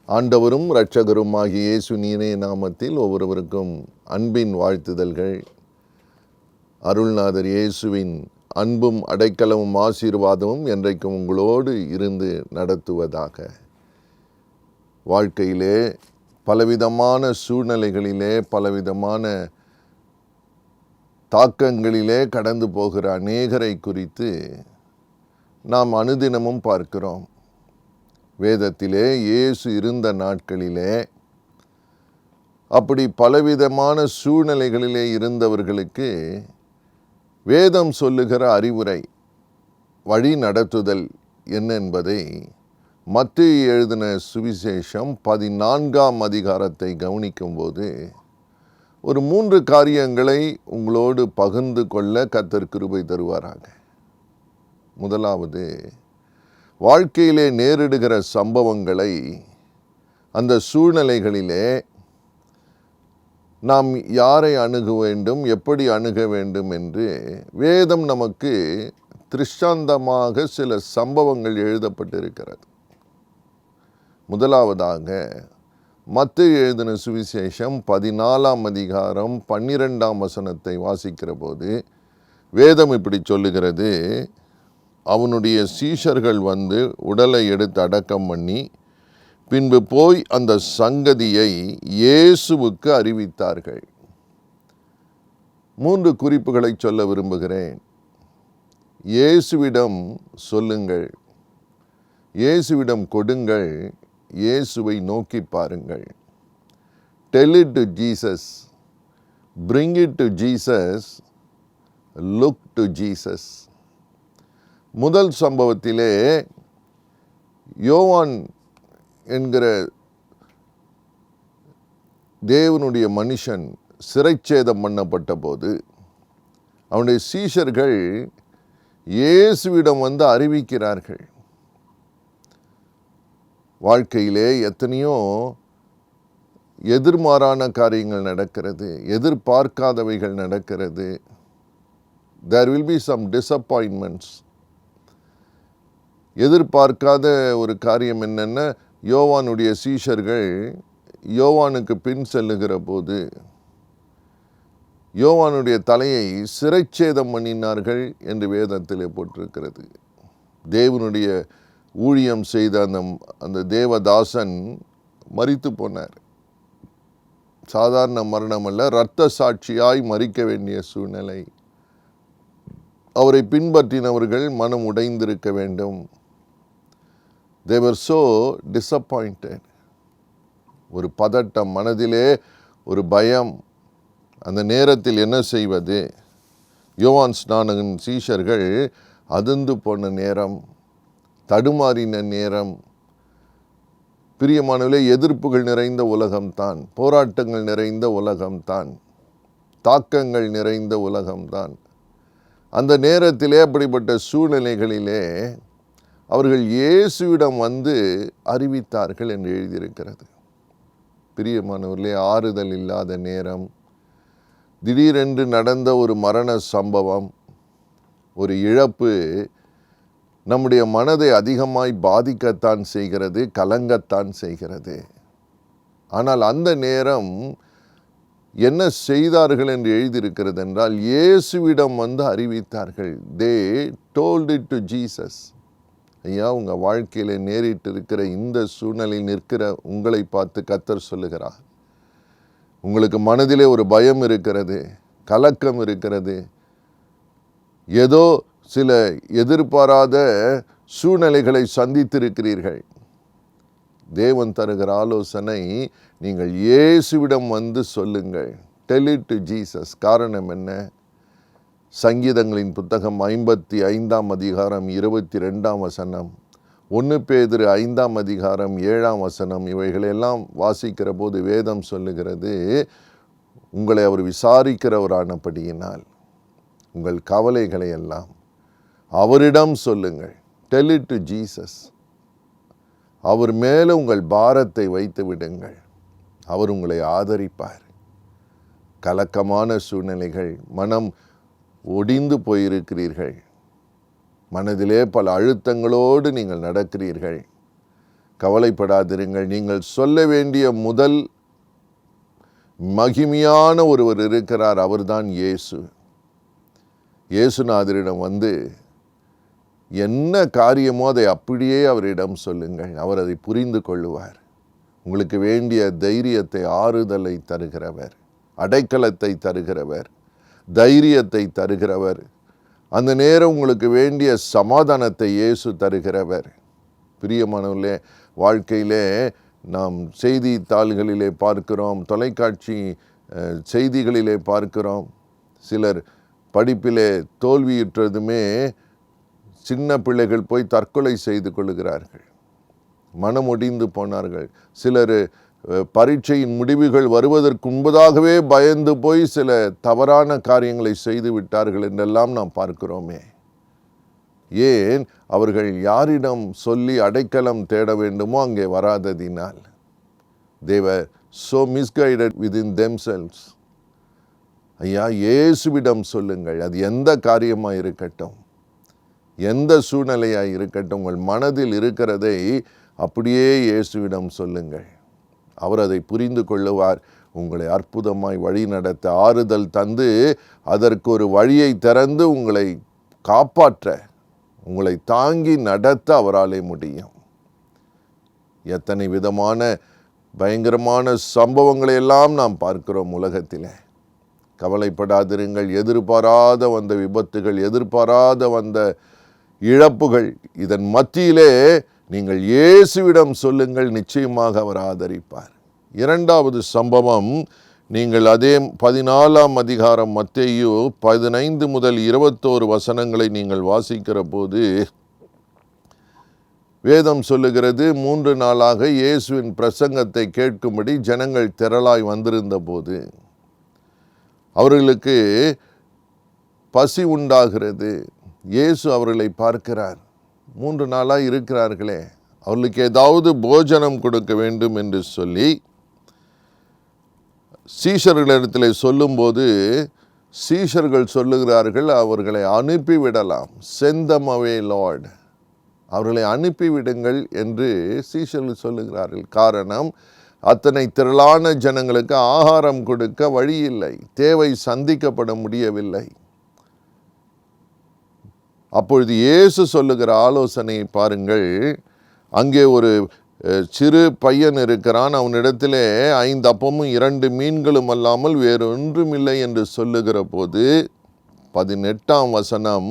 ஆண்டவரும் இரட்சகருமாகிய இயேசு நீரே நாமத்தில் ஒவ்வொருவருக்கும் அன்பின் வாழ்த்துதல்கள். அருள்நாதர் இயேசுவின் அன்பும் அடைக்கலமும் ஆசீர்வாதமும் என்றைக்கும் உங்களோடு இருந்து நடத்துவதாக. வாழ்க்கையிலே பலவிதமான சூழ்நிலைகளிலே பலவிதமான தாக்கங்களிலே கடந்து போகிற அநேகரை குறித்து நாம் அனுதினமும் பார்க்கிறோம். வேதத்திலே இயேசு இருந்த நாட்களிலே அப்படி பலவிதமான சூழ்நிலைகளிலே இருந்தவர்களுக்கு வேதம் சொல்லுகிற அறிவுரை, வழி நடத்துதல் என்ன என்பதை மத்தேயு எழுதின சுவிசேஷம் 14ஆம் அதிகாரத்தை கவனிக்கும்போது ஒரு 3 காரியங்களை உங்களோடு பகிர்ந்து கொள்ள கர்த்தர் கிருபை தருவாராக. முதலாவது, வாழ்க்கையிலே நேரிடுகிற சம்பவங்களை, அந்த சூழ்நிலைகளிலே நாம் யாரை அணுக வேண்டும், எப்படி அணுக வேண்டும் என்று வேதம் நமக்கு திருஷ்டாந்தமாக சில சம்பவங்கள் எழுதப்பட்டிருக்கிறது. முதலாவதாக மத்தேயு எழுதின சுவிசேஷம் 14ஆம் அதிகாரம் 12ஆம் வசனத்தை வாசிக்கிற போது வேதம் இப்படி சொல்லுகிறது: அவனுடைய சீஷர்கள் வந்து உடலை எடுத்து அடக்கம் பண்ணி பின்பு போய் அந்த சங்கதியை இயேசுவுக்கு அறிவித்தார்கள். 3 குறிப்புகளை சொல்ல விரும்புகிறேன். இயேசுவிடம் சொல்லுங்கள், இயேசுவிடம் கொடுங்கள், இயேசுவை நோக்கி பாருங்கள். Tell it to Jesus, bring it to Jesus, look to Jesus. முதல் சம்பவத்திலே யோவான் என்கிற தேவனுடைய மனுஷன் சிறைச்சேதம் பண்ணப்பட்ட போது அவனுடைய சீஷர்கள் இயேசுவிடம் வந்து அறிவிக்கிறார்கள். வாழ்க்கையிலே எத்தனையோ எதிர்மாறான காரியங்கள் நடக்கிறது, எதிர்பார்க்காதவைகள் நடக்கிறது. There will be some disappointments. எதிர்பார்க்காத ஒரு காரியம் என்னென்னா, யோவானுடைய சீஷர்கள் யோவானுக்கு பின் செல்லுகிற போது யோவானுடைய தலையை சிறைச்சேதம் பண்ணினார்கள் என்று வேதத்திலே போட்டிருக்கிறது. தேவனுடைய ஊழியம் செய்த அந்த தேவதாசன் மரித்து போனார். சாதாரண மரணம் அல்ல, இரத்த சாட்சியாய் மரிக்க வேண்டிய சூழ்நிலை. அவரை பின்பற்றினவர்கள் மனம் உடைந்திருக்க வேண்டும். They were so disappointed. ஒரு பதட்டம், மனதிலே ஒரு பயம். அந்த நேரத்தில் என்ன செய்வது? யோவான் ஸ்நானகன் சீஷர்கள் அதிர்ந்து போன நேரம், தடுமாறின நேரம். பிரியமானவர்களே, எதிர்ப்புகள் நிறைந்த உலகம்தான், போராட்டங்கள் நிறைந்த உலகம்தான், தாக்கங்கள் நிறைந்த உலகம்தான். அந்த நேரத்திலே அப்படிப்பட்ட சூழ்நிலைகளிலே அவர்கள் இயேசுவிடம் வந்து அறிவித்தார்கள் என்று எழுதியிருக்கிறது. பிரியமானவர்களே, ஆறுதல் இல்லாத நேரம், திடீரென்று நடந்த ஒரு மரண சம்பவம், ஒரு இழப்பு நம்முடைய மனதை அதிகமாய் பாதிக்கத்தான் செய்கிறது, கலங்கத்தான் செய்கிறது. ஆனால் அந்த நேரம் என்ன செய்தார்கள் என்று எழுதியிருக்கிறது என்றால், இயேசுவிடம் வந்து அறிவித்தார்கள். They told it to Jesus. ஐயா, உங்கள் வாழ்க்கையில் நேரிட்டு இருக்கிற இந்த சூழ்நிலையில் நிற்கிற உங்களை பார்த்து கர்த்தர் சொல்லுகிறார், உங்களுக்கு மனதிலே ஒரு பயம் இருக்கிறது, கலக்கம் இருக்கிறது, ஏதோ சில எதிர்பாராத சூழ்நிலைகளை சந்தித்திருக்கிறீர்கள். தேவன் தருகிற ஆலோசனை, நீங்கள் இயேசுவிடம் வந்து சொல்லுங்கள். Tell it to Jesus. காரணம் என்ன? சங்கீதங்களின் புத்தகம் 55ஆம் அதிகாரம் 22ஆம் வசனம், 1 பேதுரு 5ஆம் அதிகாரம் 7ஆம் வசனம், இவைகளெல்லாம் வாசிக்கிற போது வேதம் சொல்லுகிறது, உங்களை அவர் விசாரிக்கிறவரானபடியினால் உங்கள் கவலைகளை எல்லாம் அவரிடம் சொல்லுங்கள். Tell it to Jesus. அவர் மேலே உங்கள் பாரத்தை வைத்து விடுங்கள், அவர் உங்களை ஆதரிப்பார். கலக்கமான சூழ்நிலைகள், மனம் ஒடிந்து போயிருக்கிறீர்கள், மனதிலே பல அழுத்தங்களோடு நீங்கள் நடக்கிறீர்கள். கவலைப்படாதிருங்கள். நீங்கள் சொல்ல வேண்டிய முதல் மகிமையான ஒருவர் இருக்கிறார். அவர்தான் இயேசு. இயேசுநாதரிடம் வந்து என்ன காரியமோ அதை அப்படியே அவரிடம் சொல்லுங்கள். அவர் அதை புரிந்து கொள்ளுவார். உங்களுக்கு வேண்டிய தைரியத்தை, ஆறுதலை தருகிறவர், அடைக்கலத்தை தருகிறவர், தைரியத்தை தருகிறவர். அந்த நேரம் உங்களுக்கு வேண்டிய சமாதானத்தை இயேசு தருகிறவர். பிரியமானவர்களே, வாழ்க்கையிலே நாம் செய்தித்தாள்களிலே பார்க்கிறோம், தொலைக்காட்சி செய்திகளிலே பார்க்கிறோம். சிலர் படிப்பிலே தோல்வியுற்றதுமே சின்ன பிள்ளைகள் போய் தற்கொலை செய்து கொள்கிறார்கள், மனமொடிந்து போனார்கள். சிலர் பரீட்சையின் முடிவுகள் வருவதற்கு முன்பதாகவே பயந்து போய் சில தவறான காரியங்களை செய்து விட்டார்கள் என்றெல்லாம் நாம் பார்க்கிறோமே. ஏன்? அவர்கள் யாரிடம் சொல்லி அடைக்கலம் தேட வேண்டுமோ அங்கே வராததினால். They were so misguided within themselves. ஐயா, இயேசுவிடம் சொல்லுங்கள். அது எந்த காரியமாக இருக்கட்டும், எந்த சூழ்நிலையாக இருக்கட்டும், உங்கள் மனதில் இருக்கிறதை அப்படியே இயேசுவிடம் சொல்லுங்கள். அவர் அதை புரிந்து கொள்ளுவார். உங்களை அற்புதமாய் வழி நடத்த, ஆறுதல் தந்து, அதற்கு ஒரு வழியை திறந்து உங்களை காப்பாற்ற, உங்களை தாங்கி நடத்த அவராலே முடியும். எத்தனை விதமான பயங்கரமான சம்பவங்களை எல்லாம் நாம் பார்க்கிறோம் உலகத்திலே. கவலைப்படாதிருங்கள். எதிர்பாராத வந்த விபத்துகள், எதிர்பாராத வந்த இழப்புகள், இதன் மத்தியிலே நீங்கள் இயேசுவிடம் சொல்லுங்கள், நிச்சயமாக அவர் ஆதரிப்பார். இரண்டாவது சம்பவம், நீங்கள் அதே 14ஆம் அதிகாரம் மத்தேயு 15 முதல் 21 வசனங்களை நீங்கள் வாசிக்கிற போது வேதம் சொல்லுகிறது, 3 நாளாக இயேசுவின் பிரசங்கத்தை கேட்கும்படி ஜனங்கள் திரளாய் வந்திருந்த போது அவர்களுக்கு பசி உண்டாகிறது. இயேசு அவர்களை பார்க்கிறார். 3 நாளாக இருக்கிறார்களே, அவர்களுக்கு ஏதாவது போஜனம் கொடுக்க வேண்டும் என்று சொல்லி சீஷர்களிடத்தில் சொல்லும்போது சீஷர்கள் சொல்லுகிறார்கள், அவர்களை அனுப்பிவிடலாம். Send them away, Lord. அவர்களை அனுப்பிவிடுங்கள் என்று சீஷர்கள் சொல்லுகிறார்கள். காரணம், அத்தனை திரளான ஜனங்களுக்கு ஆகாரம் கொடுக்க வழி இல்லை, தேவை சந்திக்கப்பட முடியவில்லை. அப்பொழுது இயேசு சொல்லுகிற ஆலோசனையை பாருங்கள். அங்கே ஒரு சிறு பையன் இருக்கிறான். அவனிடத்திலே 5 அப்பமும் 2 மீன்களும் அல்லாமல் வேறு ஒன்றுமில்லை என்று சொல்லுகிற போது 18ஆம் வசனம்,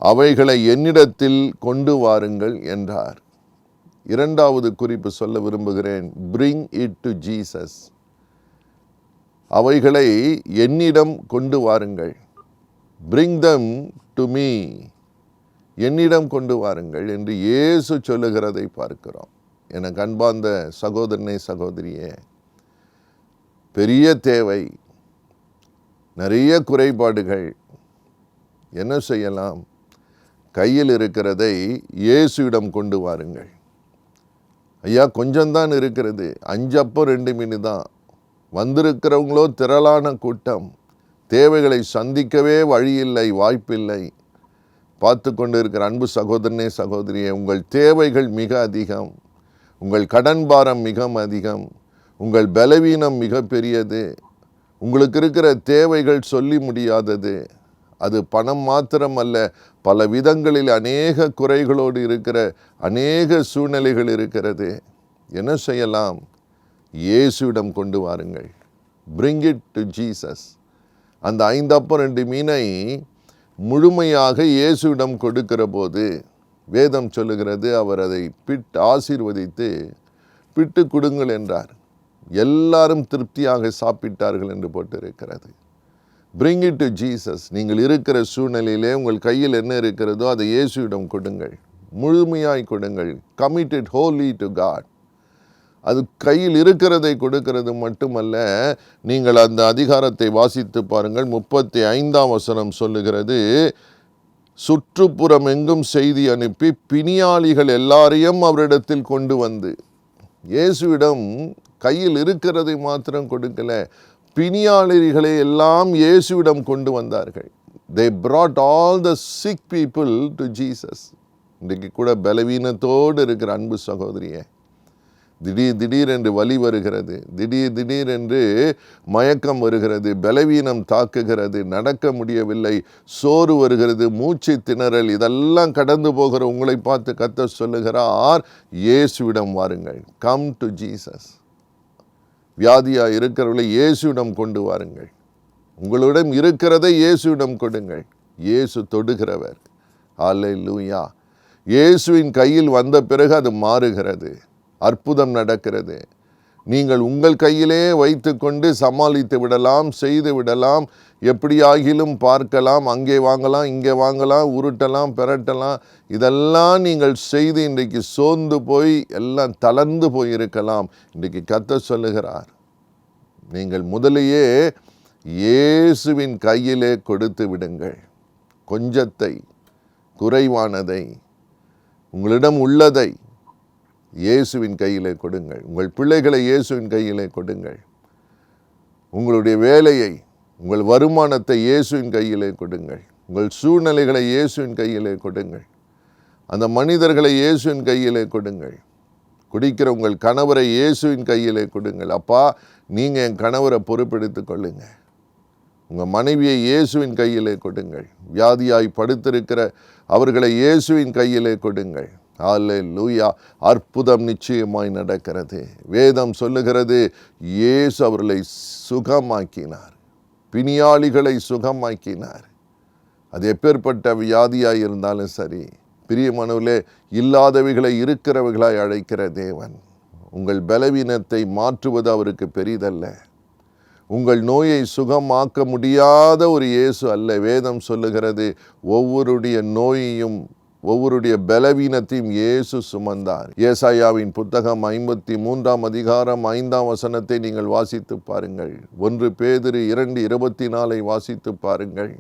அவைகளை என்னிடத்தில் கொண்டு வாருங்கள் என்றார். இரண்டாவது குறிப்பு சொல்ல விரும்புகிறேன். Bring it to Jesus. அவைகளை என்னிடம் கொண்டு வாருங்கள். Bring them to me. என்னிடம் கொண்டு வாருங்கள் என்று இயேசு சொல்லுகிறதை பார்க்கிறோம். எனக்கு அன்பார்ந்த சகோதரனே, சகோதரியே, பெரிய தேவை, நிறைய குறைபாடுகள். என்ன செய்யலாம்? கையில் இருக்கிறதை இயேசுவிடம் கொண்டு வாருங்கள். ஐயா, கொஞ்சம்தான் இருக்கிறது, 5 அப்பம் 2 மீன் தான். வந்திருக்கிறவங்களோ திரளான கூட்டம். தேவைகளை சந்திக்கவே வழியில்லை, வாய்ப்பில்லை. பார்த்து கொண்டு இருக்கிற அன்பு சகோதரனே, சகோதரியே, உங்கள் தேவைகள் மிக அதிகம், உங்கள் கடன் பாரம் மிக அதிகம், உங்கள் பலவீனம் மிக பெரியது, உங்களுக்கு இருக்கிற தேவைகள் சொல்லி முடியாதது. அது பணம் மாத்திரம் அல்ல, பல விதங்களில் அநேக குறைகளோடு இருக்கிற அநேக சூழ்நிலைகள் இருக்கிறது. என்ன செய்யலாம்? இயேசுவிடம் கொண்டு வாருங்கள். Bring it to Jesus. அந்த 5 அப்பம் 2 மீனை முழுமையாக இயேசுவிடம் கொடுக்கிற போது வேதம் சொல்லுகிறது, அவர் அதை ஆசீர்வதித்து பிட்டு கொடுங்கள் என்றார். எல்லாரும் திருப்தியாக சாப்பிட்டார்கள் என்று போட்டிருக்கிறது. Bring it to Jesus. நீங்கள் இருக்கிற சூழ்நிலையிலே உங்கள் கையில் என்ன இருக்கிறதோ அதை இயேசுவிடம் கொடுங்கள், முழுமையாய் கொடுங்கள். Commit it wholly to God. அது கையில் இருக்கிறதை கொடுக்கிறது மட்டுமல்ல, நீங்கள் அந்த அதிகாரத்தை வாசித்து பாருங்கள். 35ஆம் வசனம் சொல்லுகிறது, சுற்றுப்புறம் எங்கும் செய்தி அனுப்பி பிணியாளிகள் எல்லாரையும் அவரிடத்தில் கொண்டு வந்து. இயேசுவிடம் கையில் இருக்கிறதை மாத்திரம் கொடுக்கல, பிணியாளிகளை எல்லாம் இயேசுவிடம் கொண்டு வந்தார்கள். They brought all the sick people to Jesus. இன்றைக்கு கூட பலவீனத்தோடு இருக்கிற அன்பு சகோதரியே, திடீரென்று வலி வருகிறது, திடீரென்று மயக்கம் வருகிறது, பலவீனம் தாக்குகிறது, நடக்க முடியவில்லை, சோறு வருகிறது, மூச்சு திணறல், இதெல்லாம் கடந்து போகிற உங்களை பார்த்து கர்த்தர் சொல்லுகிறார், இயேசுவிடம் வாருங்கள். Come to Jesus. வியாதியாக இருக்கிறவர்களை இயேசுவிடம் கொண்டு வாருங்கள். உங்களிடம் இருக்கிறதை இயேசுவிடம் கொடுங்கள். இயேசு தொடுகிறவர். அல்லேலூயா. இயேசுவின் கையில் வந்த பிறகு அது மாறுகிறது, அற்புதம் நடக்கிறது. நீங்கள் உங்கள் கையிலே வைத்து கொண்டு சமாளித்து விடலாம், செய்து விடலாம், எப்படியாகிலும் பார்க்கலாம், அங்கே வாங்கலாம், இங்கே வாங்கலாம், உருட்டலாம், பெரட்டலாம், இதெல்லாம் நீங்கள் செய்து இன்றைக்கு சோர்ந்து போய் எல்லாம் தளர்ந்து போயிருக்கலாம். இன்றைக்கு கர்த்தர் சொல்லுகிறார், நீங்கள் முதலையே இயேசுவின் கையிலே கொடுத்து விடுங்கள். கொஞ்சத்தை, குறைவானதை, உங்களிடம் உள்ளதை இயேசுவின் கையிலே கொடுங்கள். உங்கள் பிள்ளைகளை இயேசுவின் கையிலே கொடுங்கள். உங்களுடைய வேலையை, உங்கள் வருமானத்தை இயேசுவின் கையிலே கொடுங்கள். உங்கள் சூழ்நிலைகளை இயேசுவின் கையிலே கொடுங்கள். அந்த மனிதர்களை இயேசுவின் கையிலே கொடுங்கள். குடிக்கிற உங்கள் கணவரை இயேசுவின் கையிலே கொடுங்கள். அப்பா, நீங்கள் என் கணவரை பொறுப்பெடுத்து கொள்ளுங்க. உங்கள் மனைவியை இயேசுவின் கையிலே கொடுங்கள். வியாதியாய் படுத்திருக்கிற அவர்களை இயேசுவின் கையிலே கொடுங்கள். அல்லேலூயா. அற்புதம் நிச்சயமாய் நடக்கிறது. வேதம் சொல்லுகிறது, இயேசு அவர்களை சுகமாக்கினார், பிணியாளிகளை சுகமாக்கினார். அது எப்பேற்பட்ட வியாதியாய் இருந்தாலும் சரி, பிரியமானவர்களே, இல்லாதவைகளை இருக்கிறவைகளாய் அழைக்கிற தேவன். உங்கள் பலவீனத்தை மாற்றுவது அவருக்கு பெரிதல்ல. உங்கள் நோயை சுகமாக்க முடியாத ஒரு இயேசு அல்ல. வேதம் சொல்லுகிறது, ஒவ்வொருடைய நோயையும் ஒவ்வொருடைய பலவீனத்தையும் இயேசு சுமந்தார். ஏசாயாவின் புத்தகம் 53 அதிகாரம் 5 நீங்கள் வாசித்து பாருங்கள். 1 பேதுரு 2:24 வாசித்து பாருங்கள்.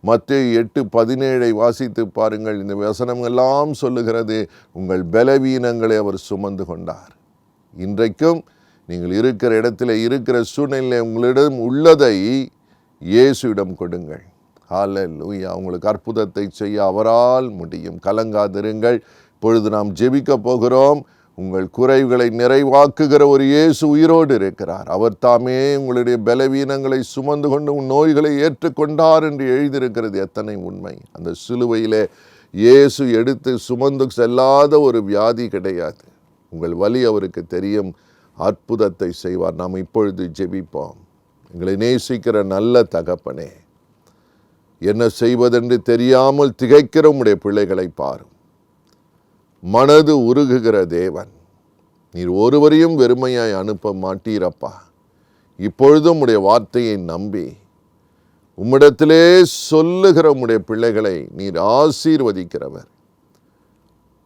மத்தேயு 8:17 வாசித்து பாருங்கள். இந்த வசனம் எல்லாம் சொல்லுகிறது, உங்கள் பலவீனங்களை அவர் சுமந்து கொண்டார். இன்றைக்கும் நீங்கள் இருக்கிற இடத்துல, இருக்கிற சூழ்நிலையில் உங்களிடம் உள்ளதை இயேசுவிடம் கொடுங்கள். ஹல்லேலூயா. உங்களுக்கு அற்புதத்தை செய்ய அவரால் முடியும். கலங்காதிருங்கள். இப்பொழுது நாம் ஜெபிக்க போகிறோம். உங்கள் குறைவுகளை நிறைவாக்குகிற ஒரு இயேசு உயிரோடு இருக்கிறார். அவர் தாமே உங்களுடைய பலவீனங்களை சுமந்து கொண்டு நோய்களை ஏற்றுக்கொண்டார் என்று எழுதியிருக்கிறது. எத்தனை உண்மை! அந்த சிலுவையிலே இயேசு எடுத்து சுமந்து செல்லாத ஒரு வியாதி கிடையாது. உங்கள் வலி அவருக்கு தெரியும். அற்புதத்தை செய்வார். நாம் இப்பொழுது ஜெபிப்போம். எங்களை நேசிக்கிற நல்ல தகப்பனே, என்ன செய்வதென்று தெரியாமல் திகைக்கிற உம்முடைய பிள்ளைகளை பாரும். மனது உருகுகிற தேவன், நீர் ஒருவரையும் வெறுமையாய் அனுப்ப மாட்டீரப்பா. இப்பொழுதும் உம்முடைய வார்த்தையை நம்பி உம்மிடத்திலே சொல்லுகிற உம்முடைய பிள்ளைகளை நீர் ஆசீர்வதிக்கிறவர்.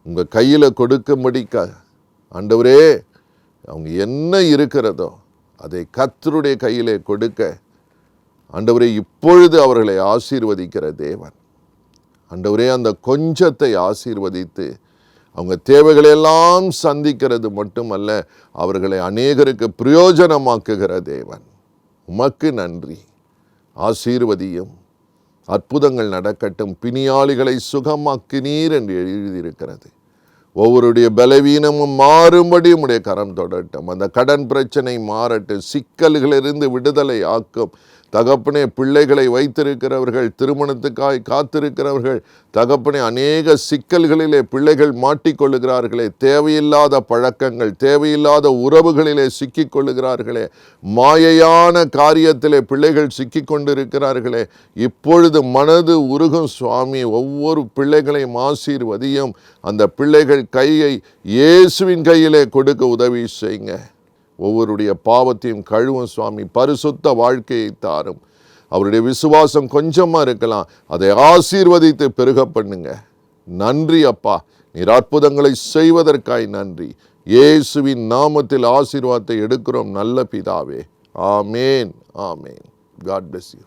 உங்கள் கையில் கொடுக்கும்படிக்க ஆண்டவரே, அவங்க என்ன இருக்கிறதோ அதை கர்த்தருடைய கையிலே கொடுக்க ஆண்டவரே இப்பொழுது அவர்களை ஆசீர்வதிக்கிற தேவன். ஆண்டவரே, அந்த கொஞ்சத்தை ஆசீர்வதித்து அவங்க தேவைகளெல்லாம் சந்திக்கிறது மட்டுமல்ல, அவர்களை அநேகருக்கு பிரயோஜனமாக்குகிற தேவன். உமக்கு நன்றி. ஆசீர்வதியும். அற்புதங்கள் நடக்கட்டும். பிணியாளிகளை சுகமாக்கினீர் என்று எழுதியிருக்கிறது. ஒவ்வொருடைய பலவீனமும் மாறும்படி உம்முடைய கரம் தொடரட்டும். அந்த கடன் பிரச்சனை மாறட்டும். சிக்கல்களிலிருந்து விடுதலை ஆக்கும். தகப்பனே, பிள்ளைகளை வைத்திருக்கிறவர்கள், திருமணத்துக்காய் காத்திருக்கிறவர்கள், தகப்பனே, அநேக சிக்கல்களிலே பிள்ளைகள் மாட்டிக்கொள்ளுகிறார்களே, தேவையில்லாத பழக்கங்கள், தேவையில்லாத உறவுகளிலே சிக்கிக்கொள்ளுகிறார்களே, மாயையான காரியத்திலே பிள்ளைகள் சிக்கிக்கொண்டிருக்கிறார்களே, இப்பொழுது மனது உருகும் சுவாமி. ஒவ்வொரு பிள்ளைகளையும் ஆசீர்வதியும். அந்த பிள்ளைகள் கையை இயேசுவின் கையிலே கொடுக்க உதவி செய்யுங்க. ஒவ்வொருடைய பாவத்தையும் கழுவும் சுவாமி. பரிசுத்த வாழ்க்கையை தாரும். அவருடைய விசுவாசம் கொஞ்சமாக இருக்கலாம், அதை ஆசீர்வதித்து பெருக பண்ணுங்க. நன்றி அப்பா. நீர் அற்புதங்களை செய்வதற்காய் நன்றி. இயேசுவின் நாமத்தில் ஆசீர்வாதத்தை எடுக்கிறோம் நல்ல பிதாவே. ஆமேன். ஆமேன். God bless you.